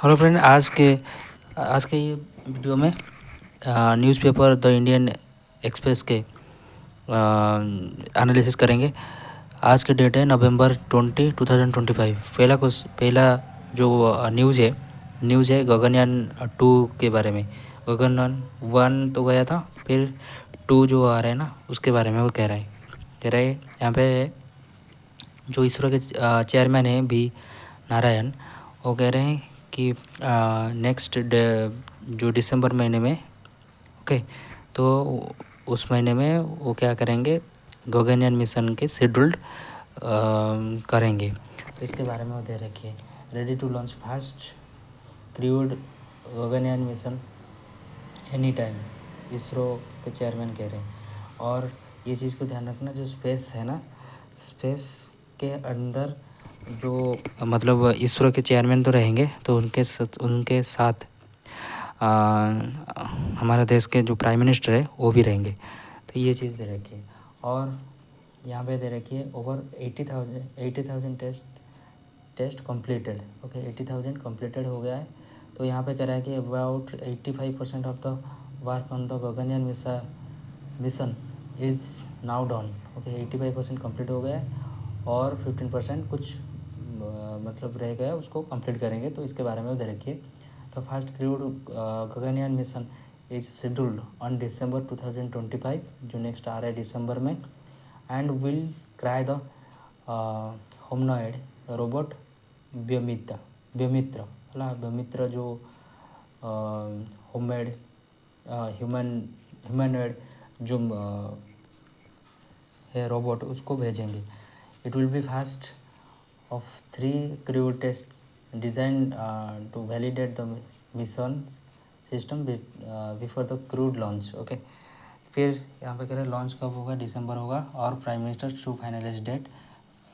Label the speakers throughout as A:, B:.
A: Hello friend, आज के ये वीडियो में न्यूज़पेपर द इंडियन एक्सप्रेस के एनालिसिस करेंगे। आज के डेट है नवंबर 2025। पहला जो न्यूज़ है गगनयान 2 के बारे में। गगनयान 1 तो गया था, फिर 2 जो आ रहा है ना, उसके बारे में वो कह रहा है यहाँ पे जो इसरो के चेयरमैन हैं बी नारायण, वो कह रहे हैं कि नेक्स्ट जो दिसंबर महीने में, ओके, तो उस महीने में वो क्या करेंगे, गगनयान मिशन के शेड्यूल्ड करेंगे। तो इसके बारे में वो दे रखिए, ready to launch fast crewed Gaganyaan mission any time, ISRO के चेयरमैन कह रहे हैं। और ये चीज़ को ध्यान रखना, जो स्पेस है ना, स्पेस के अंदर जो मतलब इसरो के चेयरमैन तो रहेंगे, तो उनके साथ हमारा देश के जो प्राइम मिनिस्टर है वो भी रहेंगे। तो ये चीज़ दे रखी है। और यहाँ पे दे रखी है over 80,000 test completed. Okay, 80,000 completed हो गया है। तो यहाँ पे कह रहा है कि about 85% of the work on the Gaganyaan mission is now done. Okay, 85% complete हो गया है और 15% कुछ मतलब रह गया, उसको कंप्लीट करेंगे। तो इसके बारे में दे रखिए। तो first crude Gaganyaan mission is scheduled on December 2025, जो नेक्स्ट आ रहा है दिसंबर में, and will cry the humanoid robot Vyommitra जो ह्यूमनॉइड जो है रोबोट, उसको भेजेंगे। It will be fast of 3 crew tests designed to validate the mission system before the crewed launch. Okay, फिर यहाँ पे कह रहे हैं लॉन्च कब होगा, दिसंबर होगा, और prime minister to finalise date,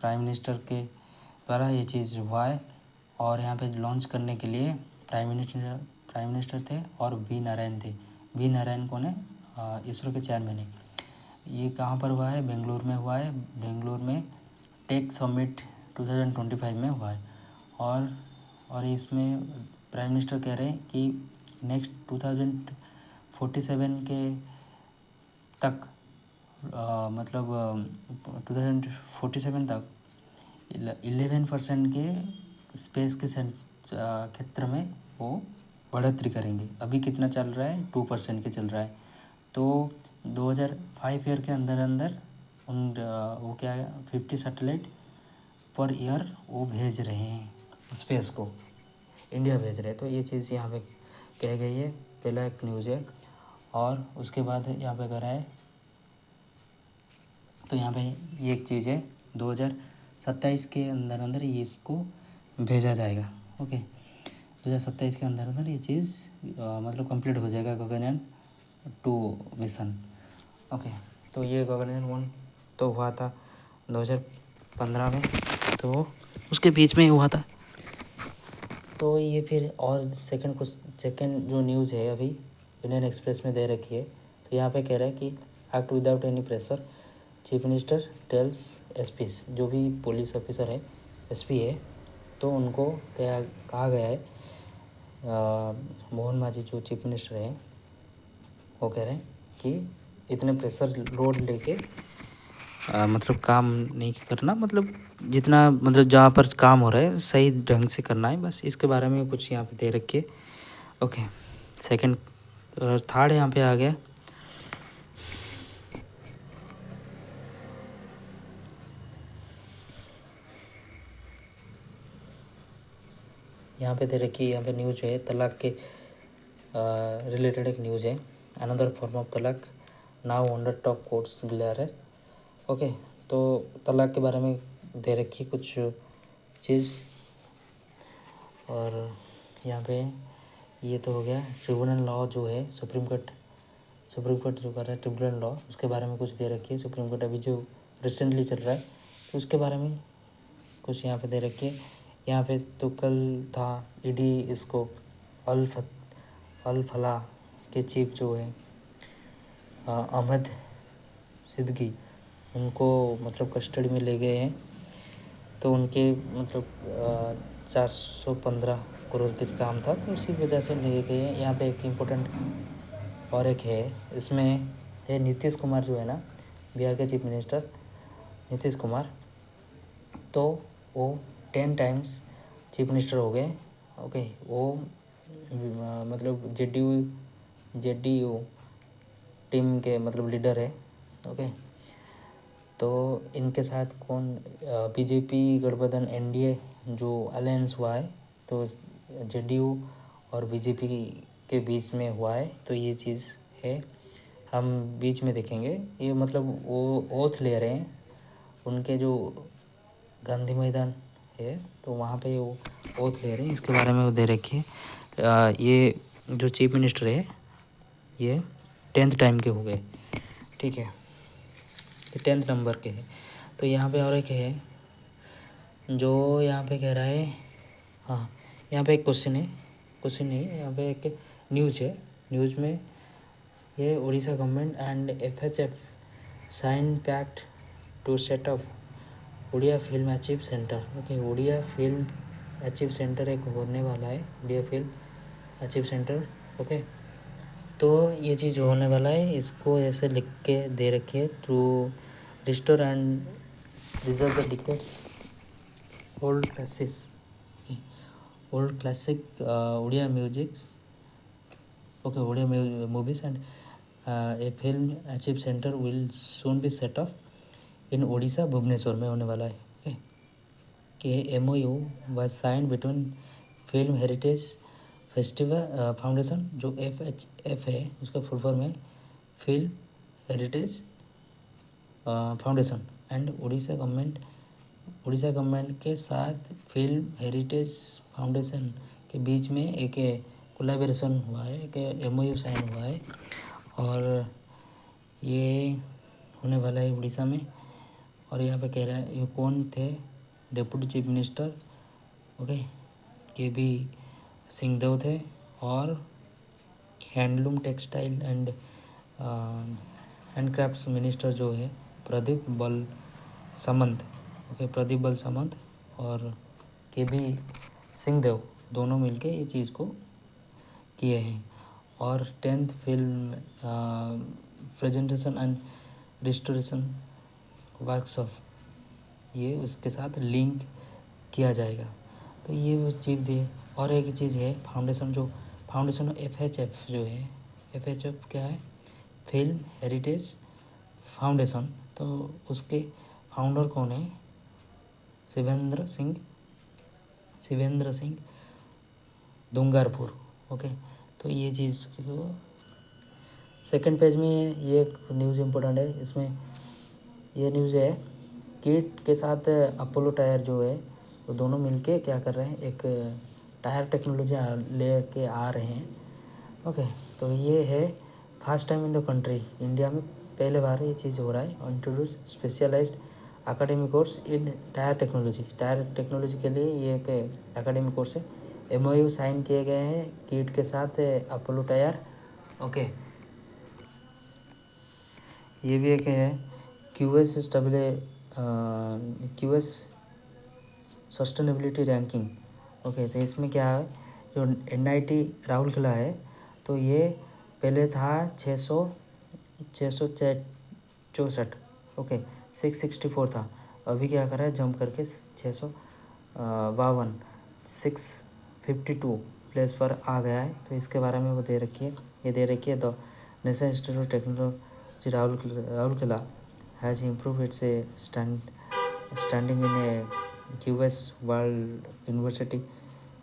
A: prime minister के द्वारा ये चीज़ हुआ है। और यहाँ पे लॉन्च करने के लिए प्राइम मिनिस्टर थे और वी नारायण थे। वी नारायण कौन है, इसरो के चेयरमैन है। ये कहाँ पर हुआ है, बेंगलोर में हुआ है। बेंगलोर में टेक समिट 2025 में हुआ है। और इसमें प्राइम मिनिस्टर कह रहे हैं कि नेक्स्ट 2047 के तक मतलब 2047 तक 11% के स्पेस के क्षेत्र में वो बढ़ोतरी करेंगे। अभी कितना चल रहा है, 2% के चल रहा है। तो 2005 ईयर के अंदर उन वो क्या है 50 सैटेलाइट पर ईयर वो भेज रहे हैं स्पेस को, इंडिया भेज रहे हैं। तो ये चीज़ यहाँ पे कह गई है, पहला एक न्यूज़ है। और उसके बाद यहाँ पे कह रहा है, तो यहाँ पे ये एक चीज़ है 2027 के अंदर ये इसको भेजा जाएगा। ओके, 2027 के अंदर ये चीज़ मतलब कंप्लीट हो जाएगा गगनयान 2 मिशन। ओके, तो ये गगनयान 1 तो हुआ था 2015 में, तो उसके बीच में ही हुआ था। तो ये फिर और सेकंड जो न्यूज़ है अभी इंडियन एक्सप्रेस में दे रखी है। तो यहाँ पे कह रहा है कि act without any pressure, chief minister tells SPs, जो भी पुलिस ऑफिसर है, एसपी है, तो उनको कहा गया है, मोहन मांझी जो चीफ मिनिस्टर हैं, वो कह रहे हैं कि इतने प्रेशर लोड लेके मतलब काम नहीं करना, मतलब जितना मतलब जहाँ पर काम हो रहा है सही ढंग से करना है, बस इसके बारे में कुछ यहाँ पे दे रखिए। ओके, सेकंड और थर्ड यहाँ पे आ गया, यहाँ पे दे रखी है, यहाँ पे न्यूज़ है तलाक के रिलेटेड एक न्यूज़ है। अनदर फॉर्म ऑफ तलाक now under top courts glare है। ओके, तो तलाक के बारे में दे रखी कुछ चीज़। और यहाँ पे ये तो हो गया। ट्रिब्यूनल लॉ जो है सुप्रीम कोर्ट जो कर रहा है ट्रिब्यूनल लॉ, उसके बारे में कुछ दे रखी है। सुप्रीम कोर्ट अभी जो रिसेंटली चल रहा है, तो उसके बारे में कुछ यहाँ पे दे रखी है। यहाँ पे तो कल था ईडी इसको अल फलाह के चीफ जो है अहमद सिद्दीकी, उनको मतलब कस्टडी में ले गए हैं। तो उनके मतलब 415 करोड़ किस काम था, तो उसी वजह से लिए गए हैं। यहाँ पे एक इम्पोर्टेंट और एक है, इसमें है नीतीश कुमार जो है ना, बिहार के चीफ मिनिस्टर नीतीश कुमार, तो वो 10 टाइम्स चीफ मिनिस्टर हो गए। ओके, वो मतलब जेडीयू टीम के मतलब लीडर है। ओके, तो इनके साथ कौन, बीजेपी गठबंधन एनडीए जो अलायंस हुआ है, तो जेडीयू और बीजेपी के बीच में हुआ है। तो ये चीज़ है, हम बीच में देखेंगे। ये मतलब वो ओथ ले रहे हैं, उनके जो गांधी मैदान है तो वहाँ पे वो ओथ ले रहे हैं, इसके बारे में वो दे रखी है। ये जो चीफ मिनिस्टर है ये 10th टाइम के हो गए, ठीक है, ये 10th नंबर के हैं। तो यहाँ पे और एक है जो यहाँ पे कह रहा है, हाँ यहाँ पे एक क्वेश्चन नहीं, यहाँ पे एक न्यूज़ है। न्यूज़ में ये Orissa government and FHF sign pact to set up Odia film achieve centre. Okay, Odia film achieve centre एक होने वाला है, Odia film achieve centre. Okay, तो ये चीज़ होने वाला है, इसको ऐसे लिख के दे रखी है, to restore and reserve the tickets old classic Odia musics. Okay, Odia movies and a film achieve centre will soon be set up in Odisha, Bhubaneswar में होने वाला है। ओके, के MOU was sign between film heritage festival foundation जो FHF है, उसका full form है film heritage foundation and Odisha government के साथ फिल्म हेरिटेज फाउंडेशन के बीच में एक कोलैबोरेशन हुआ है, एक MOU साइन हुआ है, और ये होने वाला है उड़ीसा में। और यहाँ पे कह रहा है ये कौन थे, deputy chief minister okay KB Singhdeo थे, और हैंडलूम टेक्सटाइल एंड हैंडक्राफ्ट्स मिनिस्टर जो है प्रदीप बल सामंत। ओके, प्रदीप बल सामंत और KB सिंहदेव दोनों मिलके ये चीज़ को किए हैं। और 10th film presentation and restoration workshop ये उसके साथ लिंक किया जाएगा। तो ये वो चीज़ दी। और एक चीज़ है फाउंडेशन FHF जो है, FHF क्या है, फिल्म हेरिटेज फाउंडेशन। तो उसके फाउंडर कौन है, शिवेंद्र सिंह दुंगारपुर। ओके, तो ये चीज़ सेकंड पेज में ये एक न्यूज़ इम्पोर्टेंट है। इसमें ये न्यूज़ है, किट के साथ अपोलो टायर जो है वो दोनों मिलके क्या कर रहे हैं, एक टायर टेक्नोलॉजी लेके आ रहे हैं। ओके, तो ये है first time in the country, India में पहले बार ये चीज़ हो रहा है, introduce specialised academic course in tyre technology के लिए ये एक एकेडमिक कोर्स है। MOU साइन किए गए हैं किट के साथ अपोलो टायर। ओके, ये भी एक है QS सस्टेनेबिलिटी रैंकिंग। ओके, तो इसमें क्या है, जो NIT राउरकेला है तो ये पहले था 664। ओके, 664 था, अभी क्या कर रहा है जंप करके 652 प्लेस पर आ गया है। तो इसके बारे में वो दे रखी है, ये दे रखी है। The national institute of technology Rourkela has improve it's standing in a QS World University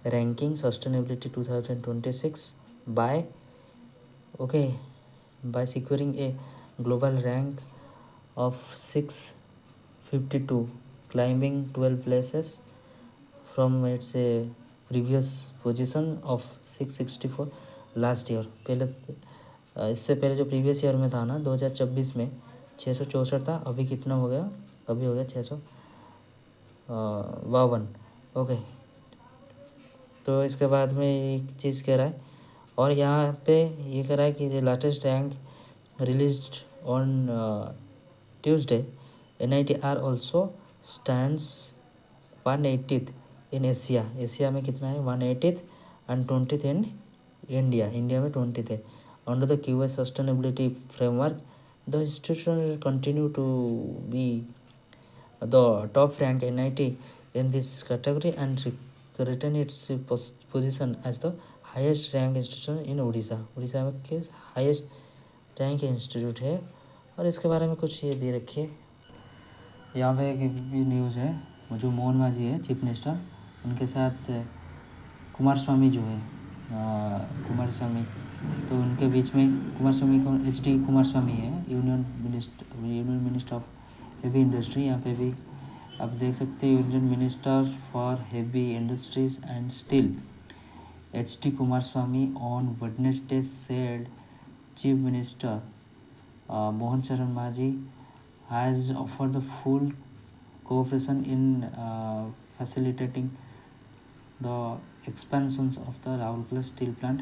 A: Ranking Sustainability 2026 by securing a global rank of 652, climbing 12 places from its previous position of 664 last year. पहले इससे पहले जो previous year में था ना 2024 में 664 था, अभी कितना हो गया, अभी हो गया 652। ओके, तो इसके बाद में एक चीज़ कह रहा है, और यहाँ पे ये कह रहा है कि latest rank released on Tuesday NIT are also stands 180th इन एशिया में कितना है 180th and 20th in India में 20th है। Under the QS sustainability framework the institution continue to be the top rank NIT in this category and retain its position as the highest rank institution in Orissa में के highest rank institute है। और इसके बारे में कुछ ये दे रखी है। यहाँ पे एक भी न्यूज़ है, जो मोहन मांझी है चीफ मिनिस्टर, उनके साथ कुमार स्वामी जो है कुमार स्वामी, तो उनके बीच में कुमार स्वामी को HD कुमार स्वामी है, union minister of heavy industry. यहाँ पे भी आप देख सकते हैं union minister for heavy industries and steel HD Kumar Swami on Wednesday said chief minister Mohan चरण Manjhi has offered the full cooperation in facilitating the expansions of the Rawalpindi steel plant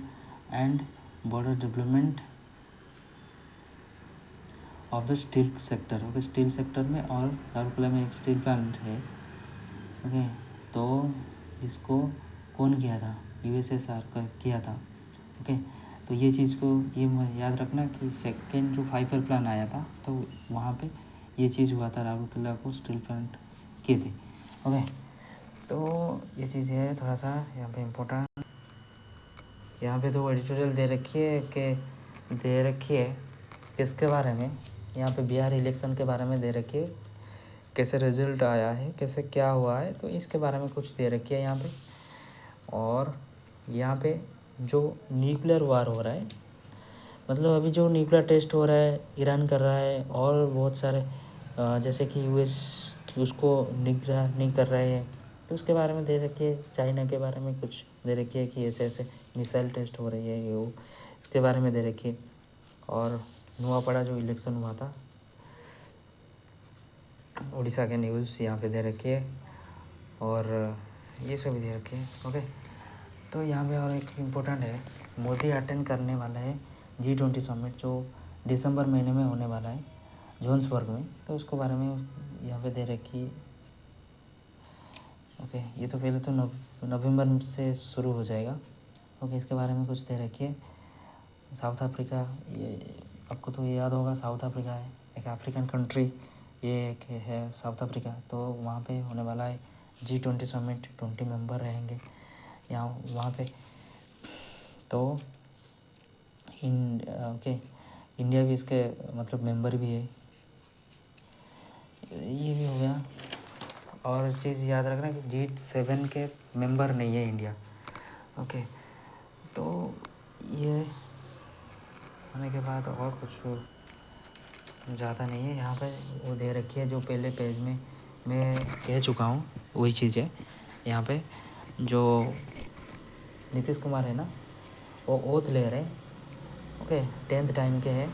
A: and border development of the steel sector। Okay, steel sector में और राउरकेला में एक steel plant है। Okay, तो इसको कौन किया था? USSR का किया था। ओके, तो ये चीज़ को ये याद रखना कि सेकेंड जो 5 ईयर प्लान आया था तो वहाँ पे ये चीज़ हुआ था, राउरकेला को स्टील प्लांट किए थे। ओके, तो ये चीज़ है थोड़ा सा यहाँ पे इम्पोर्टेंट। यहाँ पे तो एडिटोरियल दे रखी है किसके बारे में, यहाँ पे बिहार इलेक्शन के बारे में दे रखी है, कैसे रिजल्ट आया है, कैसे क्या हुआ है, तो इसके बारे में कुछ दे रखी है यहाँ पे। और यहाँ पे जो न्यूक्लियर वार हो रहा है, मतलब अभी जो न्यूक्लियर टेस्ट हो रहा है ईरान कर रहा है, और बहुत सारे जैसे कि US उसको निगरानी नहीं कर रहे हैं, तो उसके बारे में दे रखी है। चाइना के बारे में कुछ दे रखी है कि ऐसे ऐसे मिसाइल टेस्ट हो रही है, ये वो इसके बारे में दे रखी है। और नुआपड़ा जो इलेक्शन हुआ था उड़ीसा के न्यूज़ यहाँ पे दे रखी है, और ये सब दे रखे हैं। ओके, तो यहाँ पे और एक इम्पोर्टेंट है, मोदी अटेंड करने वाला है G20 समिट जो दिसंबर महीने में होने वाला है जोहान्सबर्ग में, तो उसको बारे में यहाँ पे दे रखी। ओके, ये तो पहले तो नवंबर से शुरू हो जाएगा। ओके, इसके बारे में कुछ दे रखी है। साउथ अफ्रीका, ये आपको तो ये याद होगा, साउथ अफ्रीका है एक अफ्रीकन कंट्री, ये एक है साउथ अफ्रीका, तो वहाँ पे होने वाला है G20 समिट, 20 मेंबर रहेंगे यहाँ वहाँ पे। तो ओके, इंडिया भी इसके मतलब मेंबर भी है, ये भी हो गया। और चीज़ याद रखना कि G7 के मेंबर नहीं है इंडिया। ओके, तो ये होने के बाद और कुछ ज़्यादा नहीं है। यहाँ पे वो दे रखी है जो पहले पेज में मैं कह चुका हूँ, वही चीज़ है। यहाँ पे जो नीतीश कुमार है ना, वो ओथ ले रहे हैं। ओके, 10th टाइम के हैं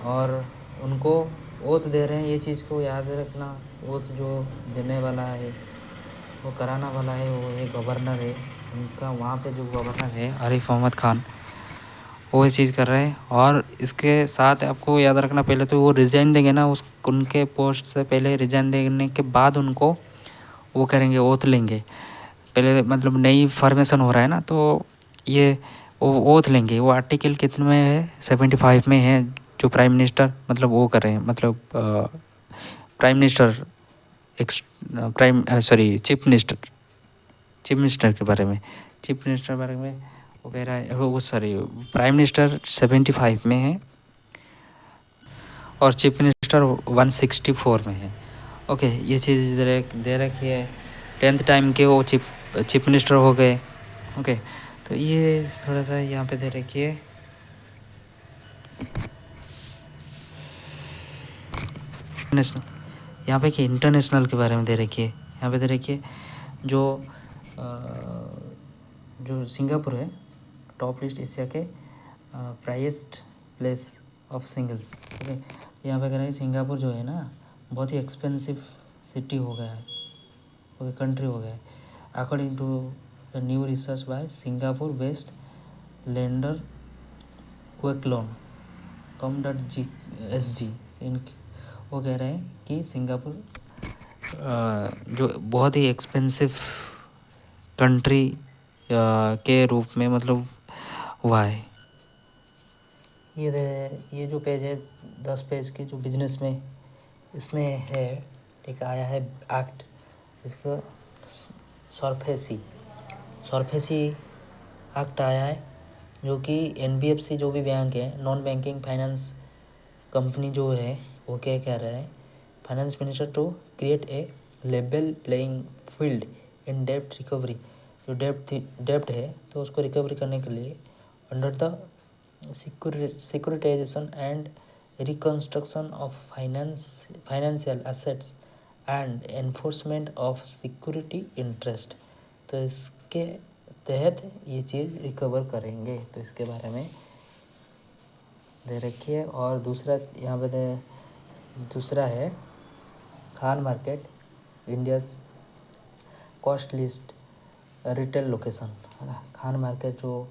A: और उनको ओथ दे रहे हैं। ये चीज़ को याद रखना, ओथ जो देने वाला है, वो कराना वाला है, वो है गवर्नर है उनका। वहाँ पे जो गवर्नर है आरिफ मोहम्मद खान, वो ये चीज़ कर रहे हैं। और इसके साथ आपको याद रखना, पहले तो वो रिज़ाइन देंगे ना, उनके पोस्ट से पहले रिज़ाइन देने के बाद उनको वो करेंगे, ओथ लेंगे। पहले मतलब नई फॉर्मेशन हो रहा है ना, तो ये वो ओथ लेंगे। वो आर्टिकल कितने में है? 75 में है, जो प्राइम मिनिस्टर मतलब वो कर रहे हैं, मतलब प्राइम मिनिस्टर चीफ मिनिस्टर के बारे में, वो कह रहा है, वो सॉरी प्राइम मिनिस्टर 75 में है और चीफ मिनिस्टर 164 में है। ओके, ये चीज़ दे रखी है। 10th टाइम के वो चीफ मिनिस्टर हो गए। ओके, तो ये थोड़ा सा यहाँ पे दे रखी है। नेशनल, यहाँ पे कि इंटरनेशनल के बारे में दे रखी है। यहाँ पे दे रखी है जो सिंगापुर है, टॉप लिस्ट एशिया के priest place of singles. Okay, यहाँ पे कह रहे हैं सिंगापुर जो है ना, बहुत ही एक्सपेंसिव सिटी हो गया है, ओके, कंट्री हो गया है। According to the new research by Singapore based lender Quekloan com.SG, वो कह रहे हैं कि सिंगापुर जो बहुत ही एक्सपेंसिव कंट्री के रूप में मतलब हुआ है। ये जो पेज है 10 पेज की जो बिजनेस में इसमें है, ठीक आया है एक्ट, इसका सरफेसी एक्ट आया है, जो कि NBFC जो भी बैंक है, नॉन बैंकिंग फाइनेंस कंपनी जो है, वो क्या कह रहा है, finance minister to create a level playing field in डेब्ट रिकवरी। जो डेब्ट है तो उसको रिकवरी करने के लिए under the securitisation and reconstruction of financial assets and enforcement of security interest, तो इसके तहत ये चीज़ रिकवर करेंगे। तो इसके बारे में दे रखी है। और दूसरा यहाँ पे दूसरा है Khan market India's cost list retail location, है ना। खान मार्केट जो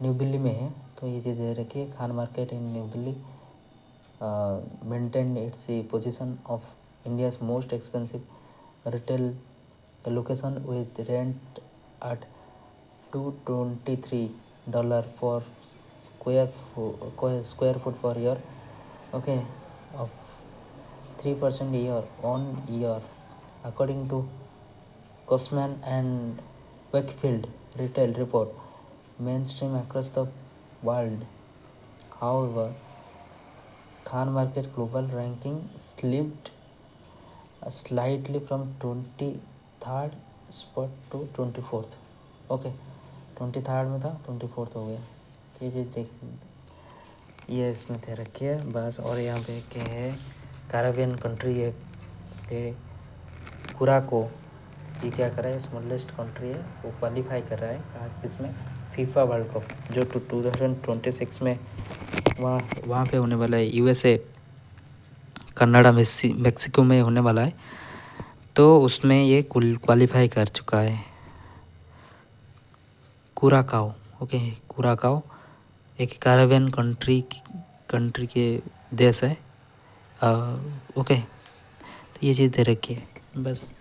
A: न्यू दिल्ली में है, तो ये चीज़ दे रखी है, Khan market in new Delhi maintained its position of India's most expensive retail location with rent at $223 for square foot per year, okay, of 3% year on year, according to Cosman and Wakefield retail report, mainstream across the world. However, Khan Market global ranking slipped slightly from 23rd spot to 24th, okay 23rd में था 24th हो गया। ये चीज़ देख, ये इसमें दे रखी है बस। और यहाँ पे क्या है, कैरेबियन कंट्री है कुराको, ये क्या कर रहा है, स्मॉलेस्ट कंट्री है, वो क्वालिफाई कर रहा है कहाँ, किसमें, फीफा वर्ल्ड कप जो 2026 में वहाँ पे होने वाला है, USA कनाडा मेक्सिको में होने वाला है, तो उसमें ये क्वालिफाई कर चुका है। कुराकाओ, ओके, कुराकाओ एक कैरेबियन कंट्री के देश है, ओके। तो ये चीज़ दे रखी है बस।